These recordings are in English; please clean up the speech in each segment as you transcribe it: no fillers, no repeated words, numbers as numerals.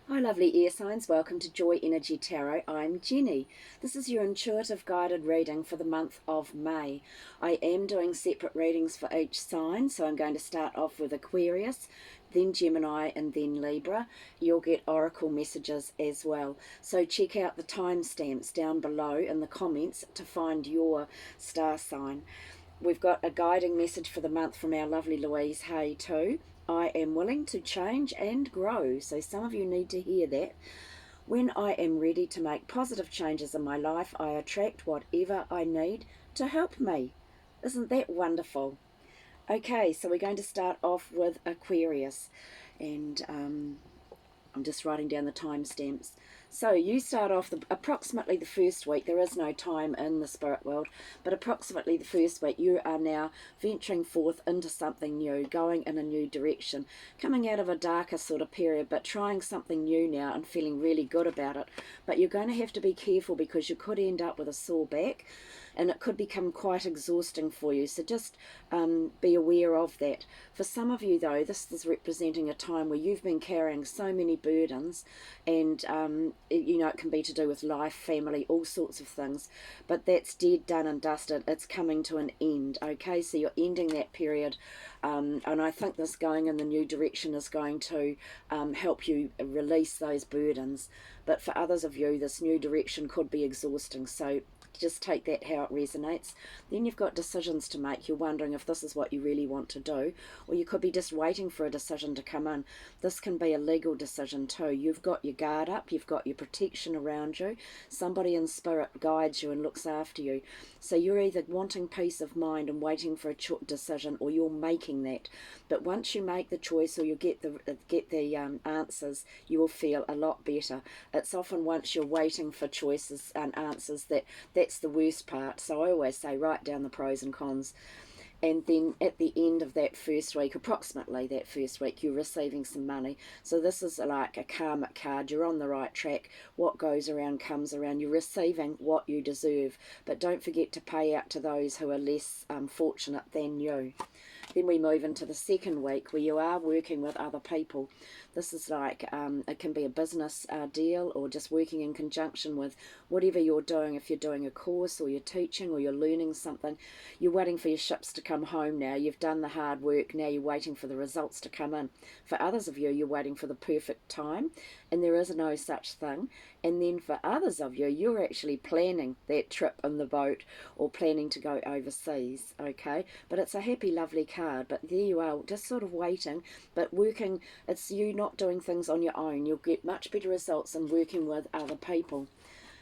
Hi lovely air signs, welcome to Joy Energy Tarot. I'm Jenny. This is your intuitive guided reading for the month of May. I am doing separate readings for each sign, so I'm going to start off with Aquarius, then Gemini and then Libra. You'll get oracle messages as well. So check out the timestamps down below in the comments to find your star sign. We've got a guiding message for the month from our lovely Louise Hay too. I am willing to change and grow. So some of you need to hear that. When I am ready to make positive changes in my life, I attract whatever I need to help me. Isn't that wonderful? Okay, so we're going to start off with Aquarius. And I'm just writing down the timestamps. So you start off approximately the first week. There is no time in the spirit world, but approximately the first week you are now venturing forth into something new, going in a new direction, coming out of a darker sort of period, but trying something new now and feeling really good about it. But you're going to have to be careful because you could end up with a sore back, and it could become quite exhausting for you. So just be aware of that. For some of you, though, this is representing a time where you've been carrying so many burdens, and it can be to do with life, family, all sorts of things. But that's dead, done, and dusted. It's coming to an end. Okay, so you're ending that period, and I think this going in the new direction is going to help you release those burdens. But for others of you, this new direction could be exhausting. So just take that how it resonates. Then you've got decisions to make. You're wondering if this is what you really want to do, or you could be just waiting for a decision to come in. This can be a legal decision too. You've got your guard up, you've got your protection around you. Somebody in spirit guides you and looks after you. So you're either wanting peace of mind and waiting for a decision, or you're making that. But once you make the choice, or you get the answers, you will feel a lot better. It's often once you're waiting for choices and answers that's the worst part. So I always say write down the pros and cons. And then at the end of that first week, approximately that first week, you're receiving some money. So this is like a karmic card. You're on the right track. What goes around comes around. You're receiving what you deserve. But don't forget to pay out to those who are less fortunate than you. Then we move into the second week where you are working with other people. This is like, it can be a business deal, or just working in conjunction with whatever you're doing. If you're doing a course, or you're teaching, or you're learning something, you're waiting for your ships to come home now. You've done the hard work. Now you're waiting for the results to come in. For others of you, you're waiting for the perfect time, and there is no such thing. And then for others of you, you're actually planning that trip in the boat, or planning to go overseas, okay? But it's a happy, lovely card. But there you are, just sort of waiting, but working. It's you not doing things on your own. You'll get much better results in working with other people.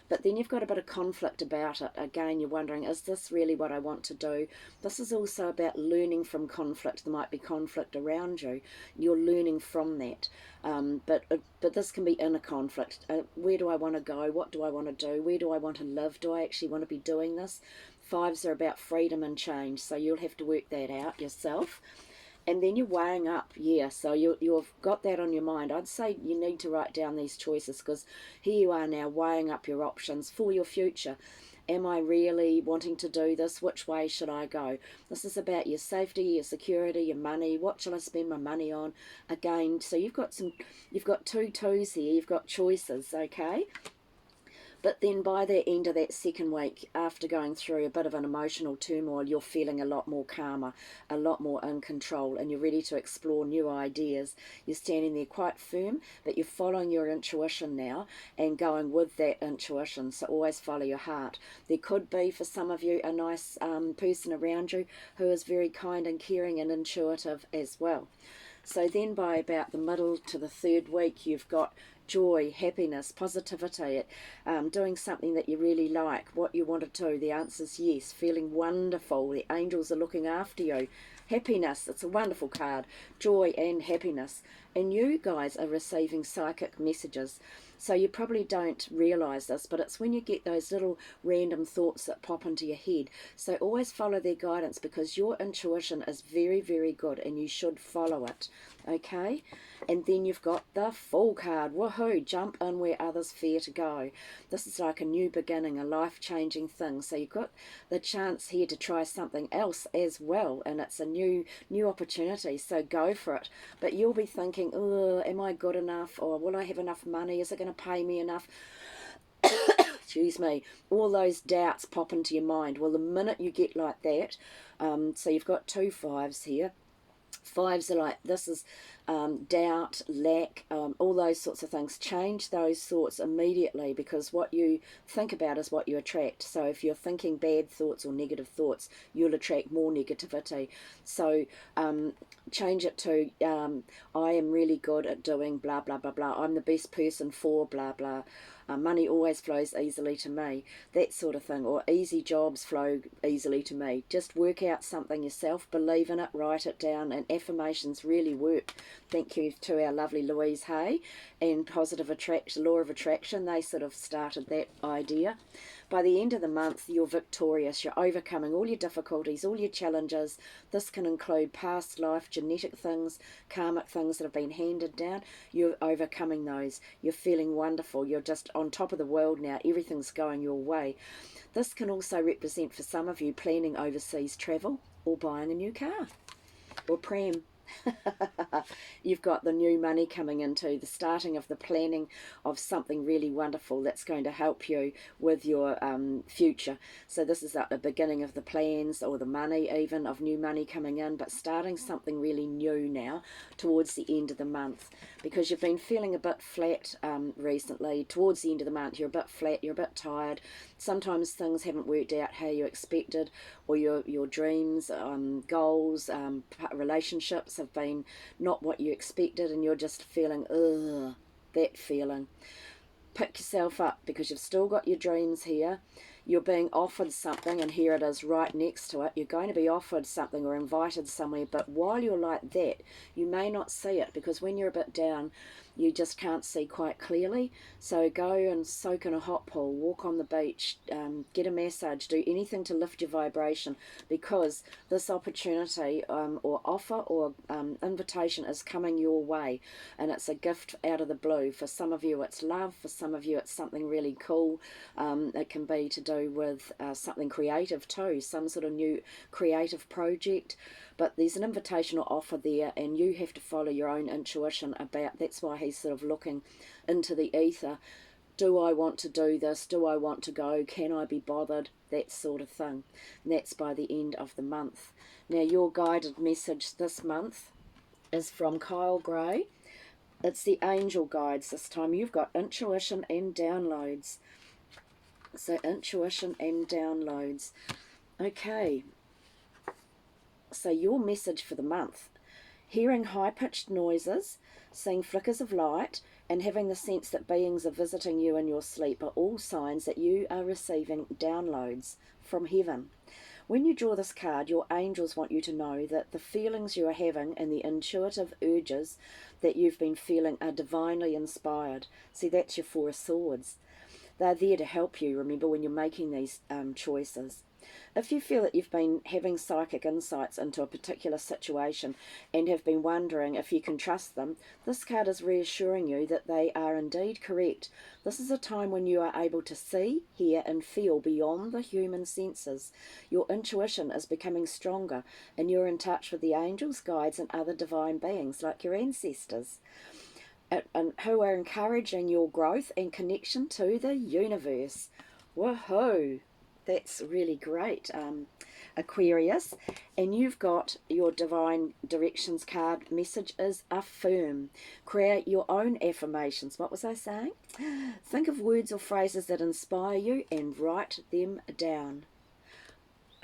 But then you've got a bit of conflict about it. Again, you're wondering, is this really what I want to do? This is also about learning from conflict. There might be conflict around you. You're learning from that. But this can be inner conflict. Where do I want to go? What do I want to do? Where do I want to live? Do I actually want to be doing this? Fives are about freedom and change, so you'll have to work that out yourself. And then you're weighing up, so you've got that on your mind. I'd say you need to write down these choices, because here you are now weighing up your options for your future. Am I really wanting to do this? Which way should I go? This is about your safety, your security, your money. What shall I spend my money on? Again, so you've got two twos here. You've got choices, okay? But then by the end of that second week, after going through a bit of an emotional turmoil, you're feeling a lot more calmer, a lot more in control, and you're ready to explore new ideas. You're standing there quite firm, but you're following your intuition now and going with that intuition. So always follow your heart. There could be, for some of you, a nice person around you who is very kind and caring and intuitive as well. So then by about the middle to the third week, you've got joy, happiness, positivity, doing something that you really like, what you want to do. The answer's yes, feeling wonderful. The angels are looking after you. Happiness, it's a wonderful card. Joy and happiness. And you guys are receiving psychic messages. So you probably don't realise this, but it's when you get those little random thoughts that pop into your head. So always follow their guidance, because your intuition is very, very good and you should follow it. Okay? And then you've got the Fool card. Woohoo! Jump in where others fear to go. This is like a new beginning, a life-changing thing. So you've got the chance here to try something else as well, and it's a new opportunity. So go for it. But you'll be thinking thinking, oh, am I good enough? Or will I have enough money? Is it going to pay me enough? Excuse me. All those doubts pop into your mind. Well, the minute you get like that, so you've got 2 5s here. 5s are like, this is doubt, lack, all those sorts of things. Change those thoughts immediately, because what you think about is what you attract. So if you're thinking bad thoughts or negative thoughts, you'll attract more negativity. So change it to, I am really good at doing blah, blah, blah, blah. I'm the best person for blah, blah. Money always flows easily to me, that sort of thing. Or easy jobs flow easily to me. Just work out something yourself, believe in it, write it down, and affirmations really work. Thank you to our lovely Louise Hay and Positive Attraction, Law of Attraction. They sort of started that idea. By the end of the month, you're victorious. You're overcoming all your difficulties, all your challenges. This can include past life, genetic things, karmic things that have been handed down. You're overcoming those. You're feeling wonderful. You're just on top of the world now. Everything's going your way. This can also represent, for some of you, planning overseas travel or buying a new car or pram. You've got the new money coming into the starting of the planning of something really wonderful that's going to help you with your future. So this is at the beginning of the plans, or the money even, of new money coming in, but starting something really new now towards the end of the month, because you've been feeling a bit flat recently. Towards the end of the month, you're a bit flat, you're a bit tired. Sometimes things haven't worked out how you expected, or your dreams, goals, relationships have been not what you expected, and you're just feeling, ugh, that feeling. Pick yourself up, because you've still got your dreams here. You're being offered something, and here it is right next to it. You're going to be offered something or invited somewhere, but while you're like that, you may not see it, because when you're a bit down, you just can't see quite clearly. So go and soak in a hot pool, walk on the beach, get a massage, do anything to lift your vibration, because this opportunity or offer or invitation is coming your way, and it's a gift out of the blue. For some of you it's love, for some of you it's something really cool. It can be to do with something creative too, some sort of new creative project. But there's an invitation or offer there, and you have to follow your own intuition about. That's why he's sort of looking into the ether. Do I want to do this? Do I want to go? Can I be bothered? That sort of thing. And that's by the end of the month. Now, your guided message this month is from Kyle Gray. It's the angel guides this time. You've got intuition and downloads. So intuition and downloads. Okay. So your message for the month: hearing high-pitched noises, seeing flickers of light, and having the sense that beings are visiting you in your sleep are all signs that you are receiving downloads from heaven. When you draw this card, your angels want you to know that the feelings you are having and the intuitive urges that you've been feeling are divinely inspired. See, that's your 4 of Swords. They're there to help you, remember, when you're making these choices. If you feel that you've been having psychic insights into a particular situation and have been wondering if you can trust them, this card is reassuring you that they are indeed correct. This is a time when you are able to see, hear, and feel beyond the human senses. Your intuition is becoming stronger, and you're in touch with the angels, guides, and other divine beings like your ancestors, and who are encouraging your growth and connection to the universe. Woohoo! That's really great, Aquarius. And you've got your divine directions card. Message is affirm. Create your own affirmations. What was I saying? Think of words or phrases that inspire you and write them down.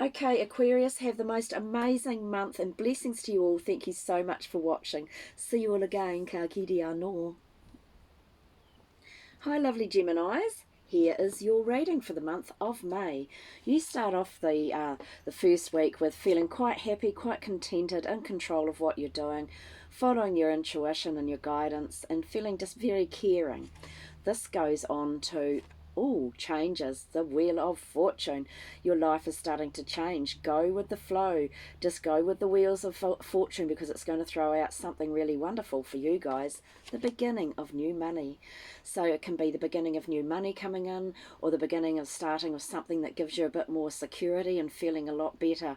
Okay, Aquarius, have the most amazing month, and blessings to you all. Thank you so much for watching. See you all again. Ka kite anō. Hi, lovely Geminis. Here is your reading for the month of May. You start off the first week with feeling quite happy, quite contented, in control of what you're doing, following your intuition and your guidance, and feeling just very caring. This goes on to oh, changes, the wheel of fortune. Your life is starting to change. Go with the flow. Just go with the wheels of fortune, because it's going to throw out something really wonderful for you guys. The beginning of new money. So it can be the beginning of new money coming in, or the beginning of starting of something that gives you a bit more security and feeling a lot better.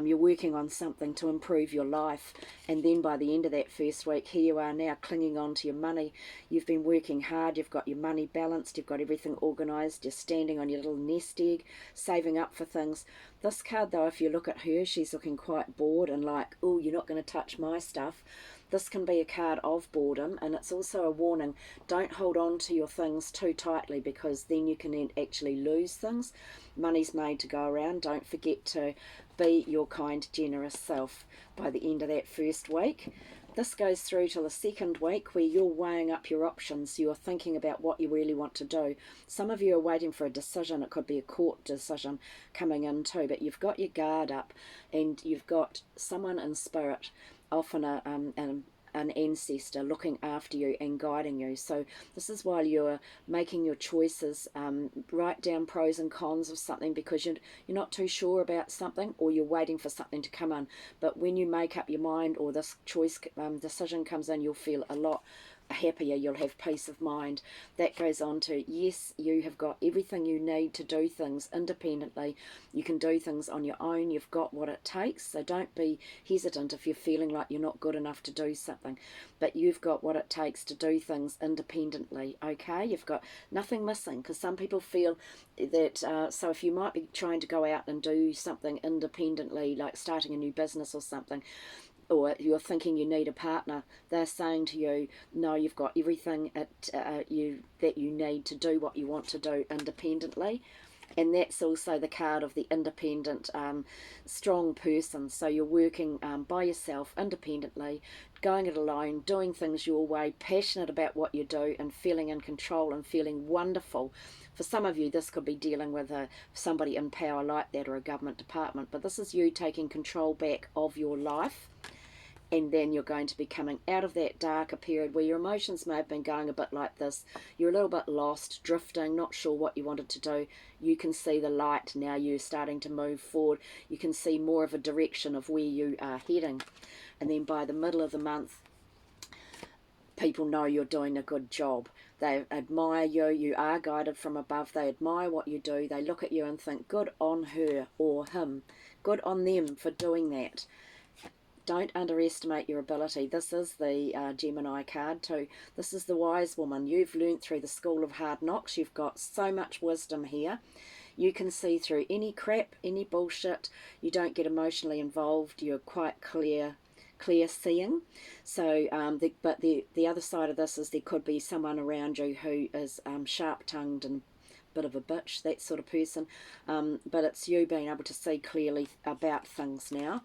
You're working on something to improve your life, and then by the end of that first week, here you are now clinging on to your money. You've been working hard, you've got your money balanced, you've got everything organised, you're standing on your little nest egg, saving up for things. This card though, if you look at her, she's looking quite bored and like, oh, you're not going to touch my stuff. This can be a card of boredom, and it's also a warning. Don't hold on to your things too tightly, because then you can actually lose things. Money's made to go around. Don't forget to be your kind, generous self by the end of that first week. This goes through till the second week, where you're weighing up your options. You're thinking about what you really want to do. Some of you are waiting for a decision. It could be a court decision coming in too, but you've got your guard up, and you've got someone in spirit, often an ancestor, looking after you and guiding you. So this is while you're making your choices. Write down pros and cons of something, because you're not too sure about something, or you're waiting for something to come in. But when you make up your mind, or this choice decision comes in, you'll feel a lot happier. You'll have peace of mind. That goes on to, yes, you have got everything you need to do things independently. You can do things on your own. You've got what it takes. So don't be hesitant if you're feeling like you're not good enough to do something, but you've got what it takes to do things independently. Okay, you've got nothing missing, because some people feel that so if you might be trying to go out and do something independently, like starting a new business or something, or you're thinking you need a partner, they're saying to you, no, you've got everything that you need to do what you want to do independently. And that's also the card of the independent, strong person. So you're working by yourself, independently, going it alone, doing things your way, passionate about what you do, and feeling in control and feeling wonderful. For some of you, this could be dealing with somebody in power like that, or a government department. But this is you taking control back of your life. And then you're going to be coming out of that darker period where your emotions may have been going a bit like this. You're a little bit lost, drifting, not sure what you wanted to do. You can see the light now. You're starting to move forward. You can see more of a direction of where you are heading. And then by the middle of the month, people know you're doing a good job. They admire you. You are guided from above. They admire what you do. They look at you and think, good on her or him. Good on them for doing that. Don't underestimate your ability. This is the Gemini card too. This is the wise woman. You've learnt through the school of hard knocks. You've got so much wisdom here. You can see through any crap, any bullshit. You don't get emotionally involved. You're quite clear seeing. So but the other side of this is there could be someone around you who is sharp-tongued and bit of a bitch, that sort of person. But it's you being able to see clearly about things now,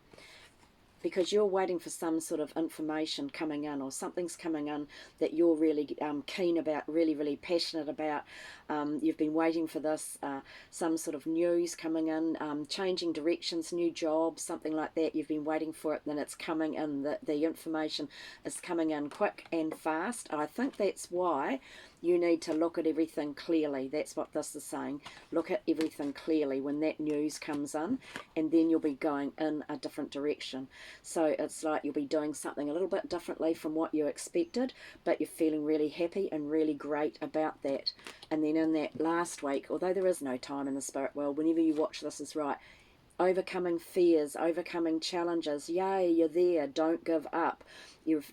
because you're waiting for some sort of information coming in, or something's coming in that you're really keen about, really passionate about. You've been waiting for this, some sort of news coming in, changing directions, new jobs, something like that. You've been waiting for it, then it's coming in. The information is coming in quick and fast. I think that's why you need to look at everything clearly. That's what this is saying. Look at everything clearly when that news comes in, and then you'll be going in a different direction. So it's like you'll be doing something a little bit differently from what you expected, but you're feeling really happy and really great about that. And then in that last week, although there is no time in the spirit world, whenever you watch this is right, overcoming fears, overcoming challenges. Yay, you're there. Don't give up. You're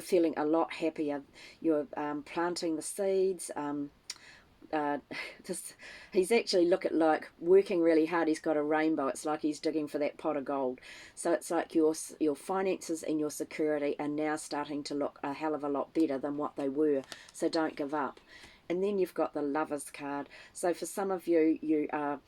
feeling a lot happier. You're planting the seeds. He's actually like working really hard. He's got a rainbow. It's like he's digging for that pot of gold. So it's like your finances and your security are now starting to look a hell of a lot better than what they were. So don't give up. And then you've got the Lovers card. So for some of you, you are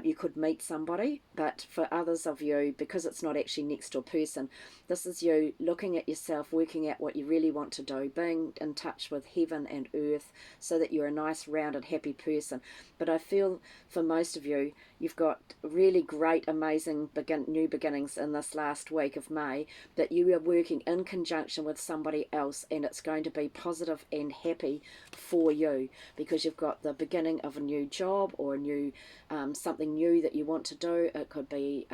You could meet somebody, but for others of you, because it's not actually next to a person, this is you looking at yourself, working out what you really want to do, being in touch with heaven and earth so that you're a nice, rounded, happy person. But I feel for most of you, you've got really great, amazing new beginnings in this last week of May, that you are working in conjunction with somebody else, and it's going to be positive and happy for you, because you've got the beginning of a new job or a new something new that you want to do. It could be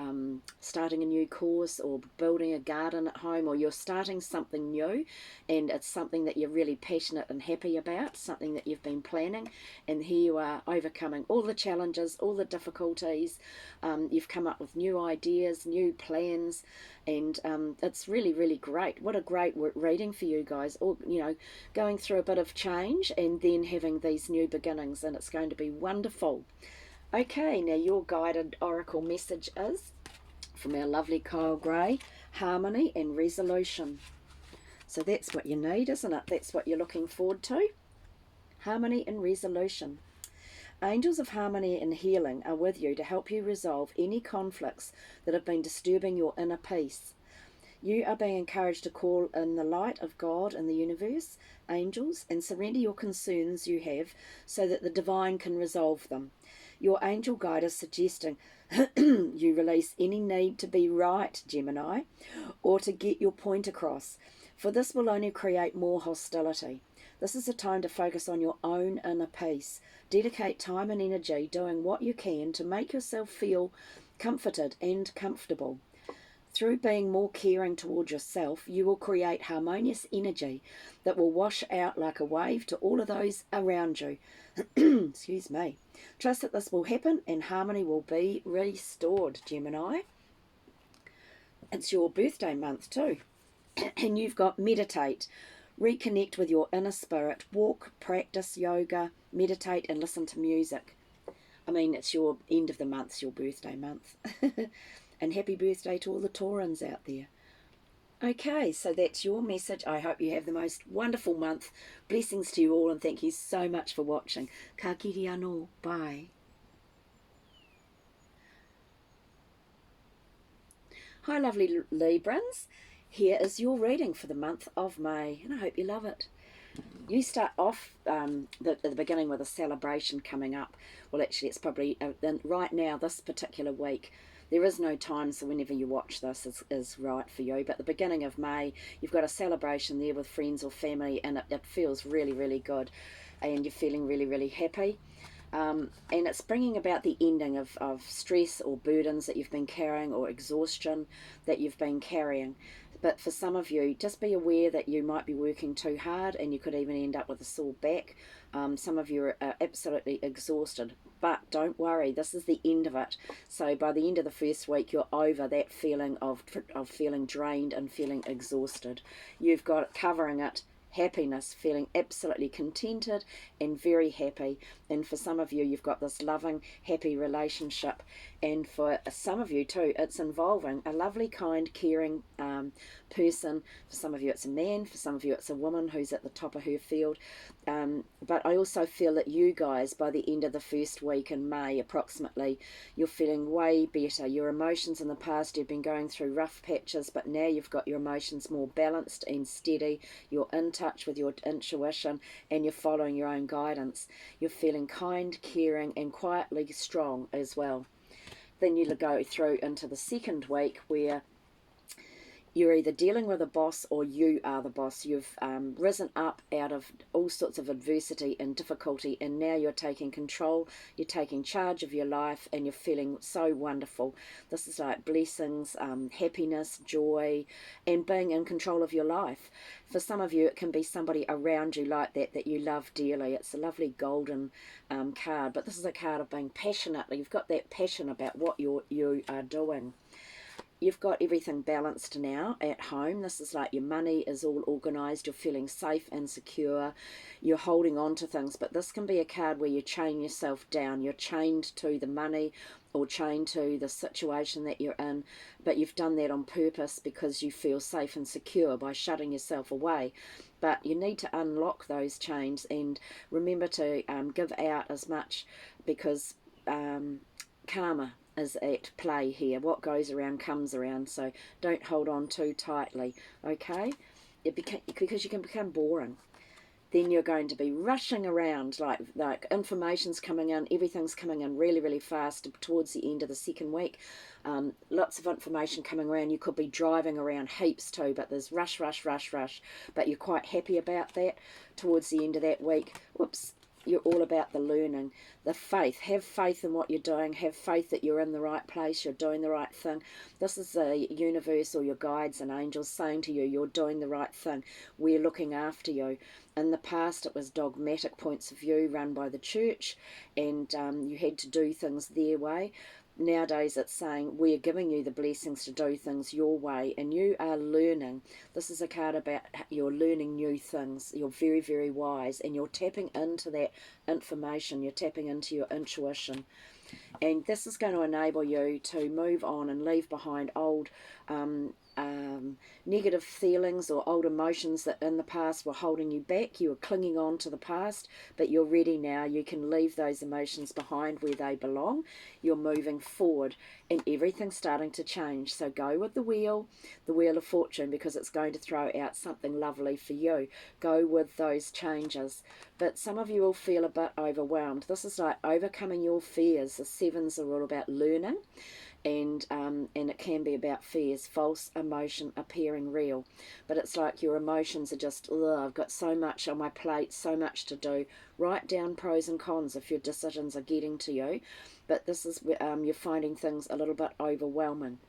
starting a new course or building a garden at home, or you're starting something new and it's something that you're really passionate and happy about, something that you've been planning, and here you are overcoming all the challenges, all the difficulties. You've come up with new ideas, new plans, and it's really, really great. What a great reading for you guys, all, you know, going through a bit of change and then having these new beginnings, and it's going to be wonderful. Okay, now your guided oracle message is from our lovely Kyle Gray: harmony and resolution. So that's what you need, isn't it? That's what you're looking forward to. Harmony and resolution. Angels of harmony and healing are with you to help you resolve any conflicts that have been disturbing your inner peace. You are being encouraged to call in the light of God and the universe, angels, and surrender your concerns you have so that the divine can resolve them. Your angel guide is suggesting you release any need to be right, Gemini, or to get your point across, for this will only create more hostility. This is a time to focus on your own inner peace. Dedicate time and energy doing what you can to make yourself feel comforted and comfortable. Through being more caring toward yourself, you will create harmonious energy that will wash out like a wave to all of those around you. Excuse me. Trust that this will happen and harmony will be restored, Gemini. It's your birthday month too. And you've got meditate, reconnect with your inner spirit, walk, practice yoga, meditate and listen to music. I mean, it's your end of the month, it's your birthday month. And happy birthday to all the Taurans out there. Okay, so that's your message. I hope you have the most wonderful month. Blessings to you all, and thank you so much for watching. Ka kiri anō. Bye. Hi, lovely Librans. Here is your reading for the month of May, and I hope you love it. You start off at the beginning with a celebration coming up. Well, actually, it's probably right now, this particular week. There is no time, so whenever you watch this is right for you. But the beginning of May, you've got a celebration there with friends or family, and it feels really, really good. And you're feeling really, really happy. And it's bringing about the ending of stress or burdens that you've been carrying, or exhaustion that you've been carrying. But for some of you, just be aware that you might be working too hard and you could even end up with a sore back. Some of you are absolutely exhausted. But don't worry, this is the end of it. So by the end of the first week, you're over that feeling of feeling drained and feeling exhausted. You've got covering it, happiness, feeling absolutely contented and very happy. And for some of you, you've got this loving, happy relationship. And for some of you too, it's involving a lovely, kind, caring person. For some of you, it's a man. For some of you, it's a woman who's at the top of her field. But I also feel that you guys, by the end of the first week in May, approximately, you're feeling way better. Your emotions in the past, you've been going through rough patches, but now you've got your emotions more balanced and steady. You're in touch with your intuition and you're following your own guidance. You're feeling kind, caring, and quietly strong as well. Then you go through into the second week where you're either dealing with a boss or you are the boss. You've risen up out of all sorts of adversity and difficulty, and now you're taking control, you're taking charge of your life, and you're feeling so wonderful. This is like blessings, happiness, joy, and being in control of your life. For some of you, it can be somebody around you like that you love dearly. It's a lovely golden card, but this is a card of being passionate. You've got that passion about what you are doing. You've got everything balanced now at home. This is like your money is all organised. You're feeling safe and secure. You're holding on to things. But this can be a card where you chain yourself down. You're chained to the money or chained to the situation that you're in. But you've done that on purpose because you feel safe and secure by shutting yourself away. But you need to unlock those chains and remember to give out as much, because karma is at play here. What goes around comes around, so don't hold on too tightly, okay? Because you can become boring. Then you're going to be rushing around, like information's coming in, everything's coming in really, really fast towards the end of the second week. Lots of information coming around. You could be driving around heaps too, but there's rush, rush, rush, rush. But you're quite happy about that towards the end of that week. Whoops. You're all about the learning, the faith. Have faith in what you're doing. Have faith that you're in the right place, you're doing the right thing. This is the universe or your guides and angels saying to you, you're doing the right thing. We're looking after you. In the past, it was dogmatic points of view run by the church, and you had to do things their way. Nowadays it's saying we're giving you the blessings to do things your way, and you are learning. This is a card about you're learning new things. You're very, very wise, and you're tapping into that information. You're tapping into your intuition, and this is going to enable you to move on and leave behind old negative feelings or old emotions that in the past were holding you back. You were clinging on to the past, but you're ready now. You can leave those emotions behind where they belong. You're moving forward, and everything's starting to change. So go with the wheel of fortune, because it's going to throw out something lovely for you. Go with those changes. But some of you will feel a bit overwhelmed. This is like overcoming your fears. The sevens are all about learning. And it can be about fears, false emotion appearing real. But it's like your emotions are just, I've got so much on my plate, so much to do. Write down pros and cons if your decisions are getting to you. But this is you're finding things a little bit overwhelming.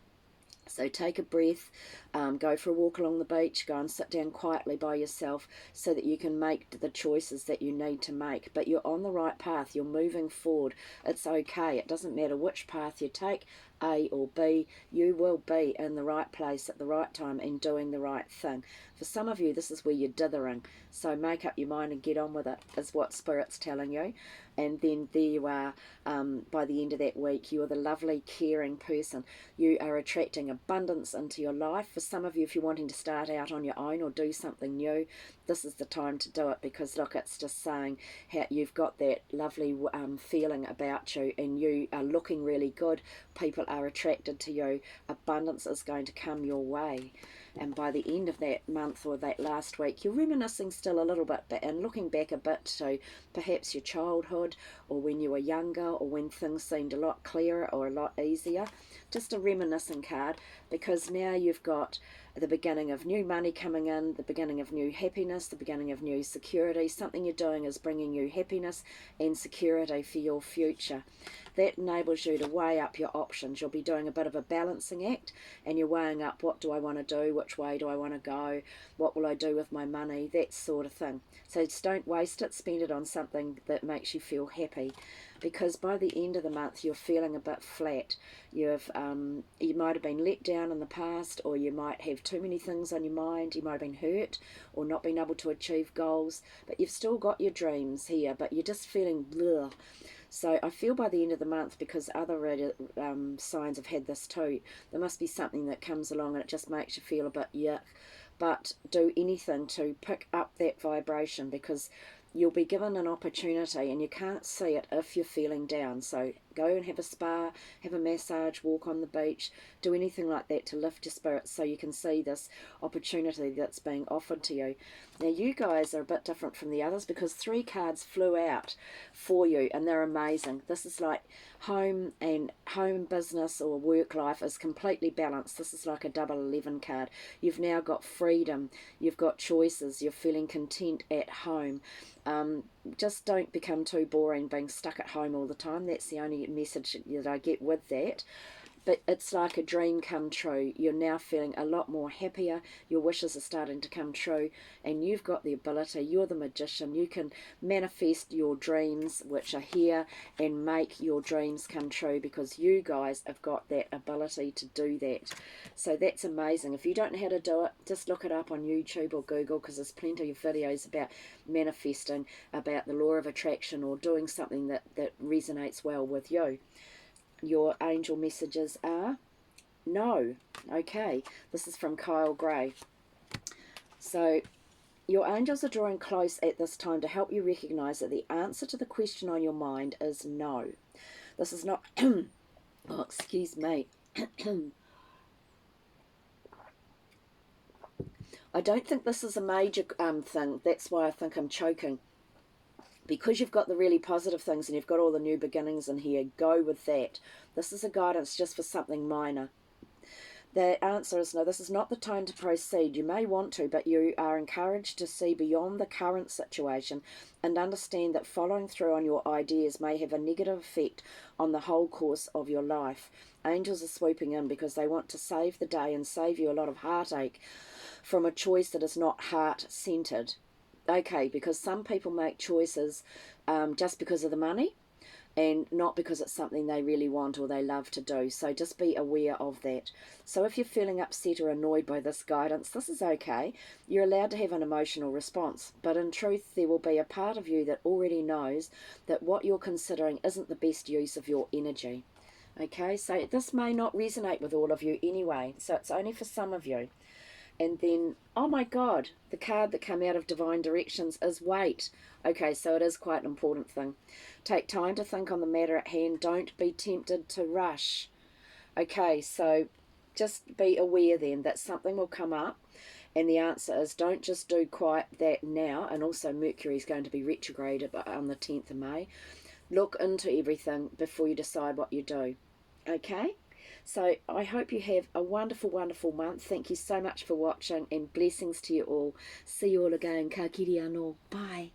So take a breath, go for a walk along the beach, go and sit down quietly by yourself so that you can make the choices that you need to make. But you're on the right path, you're moving forward. It's okay, it doesn't matter which path you take, A or B, you will be in the right place at the right time and doing the right thing. For some of you, this is where you're dithering. So make up your mind and get on with it, is what Spirit's telling you. And then there you are, by the end of that week, you are the lovely, caring person. You are attracting abundance into your life. For some of you, if you're wanting to start out on your own or do something new, this is the time to do it, because look, it's just saying how you've got that lovely feeling about you, and you are looking really good. People are attracted to you. Abundance is going to come your way. And by the end of that month or that last week, you're reminiscing still a little bit and looking back a bit to perhaps your childhood, or when you were younger, or when things seemed a lot clearer or a lot easier. Just a reminiscing card, because now you've got the beginning of new money coming in, the beginning of new happiness, the beginning of new security. Something you're doing is bringing you happiness and security for your future. That enables you to weigh up your options. You'll be doing a bit of a balancing act, and you're weighing up, what do I want to do, which way do I want to go, what will I do with my money, that sort of thing. So just don't waste it, spend it on something that makes you feel happy, because by the end of the month you're feeling a bit flat. You might have been let down in the past, or you might have too many things on your mind. You might have been hurt or not been able to achieve goals, but you've still got your dreams here, but you're just feeling bleh. So I feel by the end of the month, because other signs have had this too, there must be something that comes along and it just makes you feel a bit yuck. But do anything to pick up that vibration, because you'll be given an opportunity, and you can't see it if you're feeling down. So go and have a spa, have a massage, walk on the beach, do anything like that to lift your spirits, so you can see this opportunity that's being offered to you. Now you guys are a bit different from the others, because 3 cards flew out for you, and they're amazing. This is like home business or work life is completely balanced. This is like a double 11 card. You've now got freedom, you've got choices, you're feeling content at home. Just don't become too boring being stuck at home all the time. That's the only message that I get with that. But it's like a dream come true. You're now feeling a lot more happier. Your wishes are starting to come true, and you've got the ability. You're the magician. You can manifest your dreams, which are here, and make your dreams come true, because you guys have got that ability to do that. So that's amazing. If you don't know how to do it, just look it up on YouTube or Google, because there's plenty of videos about manifesting, about the law of attraction, or doing something that resonates well with you. Your angel messages are no. Okay, this is from Kyle Gray. So your angels are drawing close at this time to help you recognize that the answer to the question on your mind is no. This is not Oh, excuse me. I don't think this is a major thing. That's why I think I'm choking. Because you've got the really positive things and you've got all the new beginnings in here, go with that. This is a guidance just for something minor. The answer is no, this is not the time to proceed. You may want to, but you are encouraged to see beyond the current situation and understand that following through on your ideas may have a negative effect on the whole course of your life. Angels are swooping in because they want to save the day and save you a lot of heartache from a choice that is not heart-centered. Okay, because some people make choices just because of the money and not because it's something they really want or they love to do. So just be aware of that. So if you're feeling upset or annoyed by this guidance, this is okay. You're allowed to have an emotional response. But in truth, there will be a part of you that already knows that what you're considering isn't the best use of your energy. Okay, so this may not resonate with all of you anyway. So it's only for some of you. And then, oh my God, the card that came out of Divine Directions is wait. Okay, so it is quite an important thing. Take time to think on the matter at hand. Don't be tempted to rush. Okay, so just be aware then that something will come up. And the answer is don't just do quite that now. And also Mercury is going to be retrograde on the 10th of May. Look into everything before you decide what you do. Okay? So I hope you have a wonderful, wonderful month. Thank you so much for watching and blessings to you all. See you all again. Ka kiri anō. Bye.